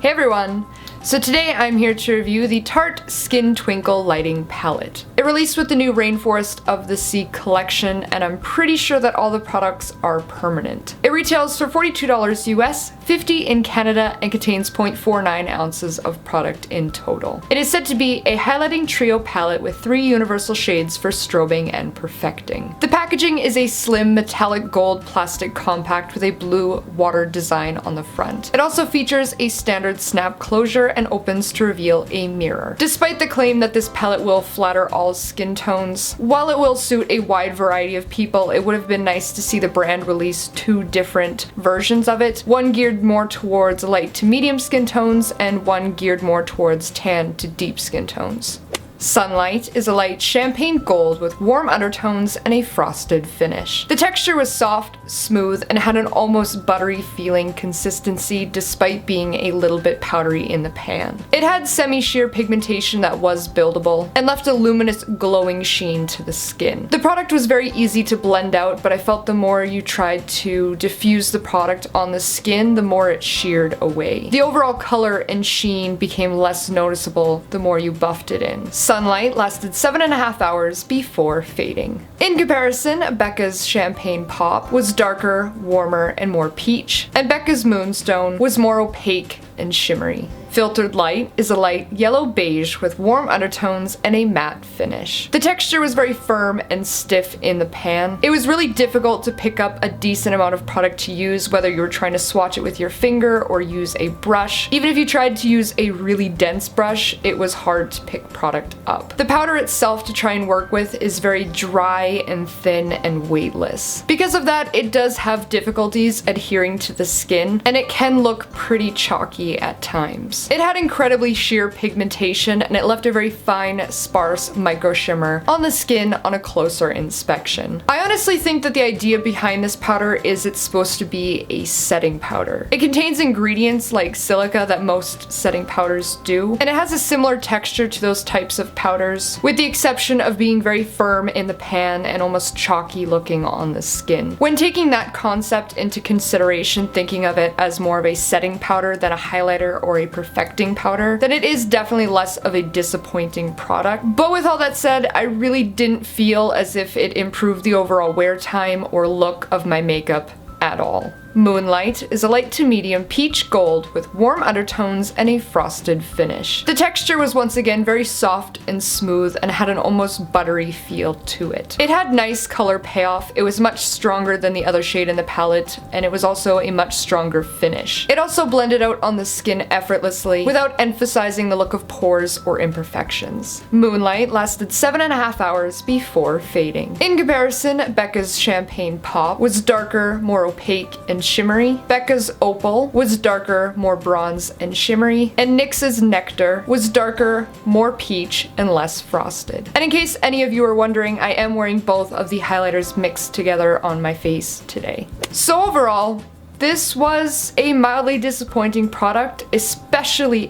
Hey everyone! So today I'm here to review the Tarte Skin Twinkle Lighting Palette. It released with the new Rainforest of the Sea collection, and I'm pretty sure that all the products are permanent. It retails for $42 US, $50 in Canada, and contains 0.49 ounces of product in total. It is said to be a highlighting trio palette with 3 universal shades for strobing and perfecting. The packaging is a slim metallic gold plastic compact with a blue water design on the front. It also features a standard snap closure and opens to reveal a mirror. Despite the claim that this palette will flatter all skin tones, while it will suit a wide variety of people, it would have been nice to see the brand release 2 different versions of it, one geared more towards light to medium skin tones and one geared more towards tan to deep skin tones. Sunlight is a light champagne gold with warm undertones and a frosted finish. The texture was soft, smooth, and had an almost buttery feeling consistency despite being a little bit powdery in the pan. It had semi-sheer pigmentation that was buildable and left a luminous glowing sheen to the skin. The product was very easy to blend out, but I felt the more you tried to diffuse the product on the skin, the more it sheared away. The overall color and sheen became less noticeable the more you buffed it in. Sunlight lasted 7.5 hours before fading. In comparison, Becca's Champagne Pop was darker, warmer, and more peach, and Becca's Moonstone was more opaque and shimmery. Filtered Light is a light yellow beige with warm undertones and a matte finish. The texture was very firm and stiff in the pan. It was really difficult to pick up a decent amount of product to use, whether you were trying to swatch it with your finger or use a brush. Even if you tried to use a really dense brush, it was hard to pick product up. The powder itself to try and work with is very dry and thin and weightless. Because of that, it does have difficulties adhering to the skin, and it can look pretty chalky at times. It had incredibly sheer pigmentation, and it left a very fine, sparse micro shimmer on the skin on a closer inspection. I honestly think that the idea behind this powder is it's supposed to be a setting powder. It contains ingredients like silica that most setting powders do, and it has a similar texture to those types of powders, with the exception of being very firm in the pan and almost chalky looking on the skin. When taking that concept into consideration, thinking of it as more of a setting powder than a highlighter or a perfecting powder, then it is definitely less of a disappointing product. But with all that said, I really didn't feel as if it improved the overall wear time or look of my makeup at all. Moonlight is a light to medium peach gold with warm undertones and a frosted finish. The texture was once again very soft and smooth and had an almost buttery feel to it. It had nice color payoff, it was much stronger than the other shade in the palette, and it was also a much stronger finish. It also blended out on the skin effortlessly without emphasizing the look of pores or imperfections. Moonlight lasted 7.5 hours before fading. In comparison, Becca's Champagne Pop was darker, more opaque, and shimmery. Becca's Opal was darker, more bronze and shimmery, and NYX's Nectar was darker, more peach, and less frosted. And in case any of you are wondering, I am wearing both of the highlighters mixed together on my face today. So overall, this was a mildly disappointing product, especially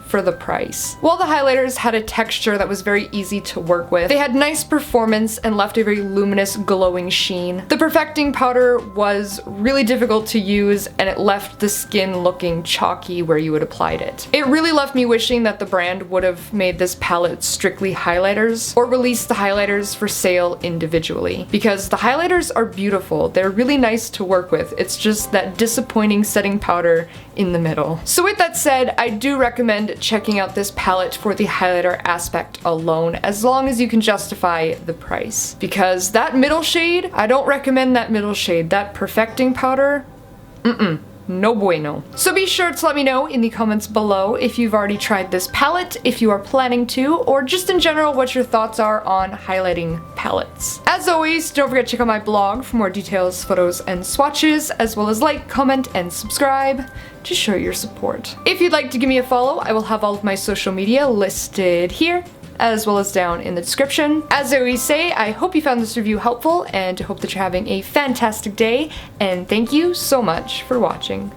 for the price. While the highlighters had a texture that was very easy to work with, they had nice performance and left a very luminous, glowing sheen. The perfecting powder was really difficult to use, and it left the skin looking chalky where you had applied it. It really left me wishing that the brand would have made this palette strictly highlighters, or released the highlighters for sale individually, because the highlighters are beautiful. They're really nice to work with. It's just that disappointing setting powder in the middle. So with that said, I do recommend checking out this palette for the highlighter aspect alone, as long as you can justify the price. Because that middle shade, I don't recommend that middle shade. That perfecting powder, no bueno. So be sure to let me know in the comments below if you've already tried this palette, if you are planning to, or just in general what your thoughts are on highlighting palettes. As always, don't forget to check out my blog for more details, photos, and swatches, as well as like, comment, and subscribe to show your support. If you'd like to give me a follow, I will have all of my social media listed here, as well as down in the description. As I always say, I hope you found this review helpful and hope that you're having a fantastic day, and thank you so much for watching.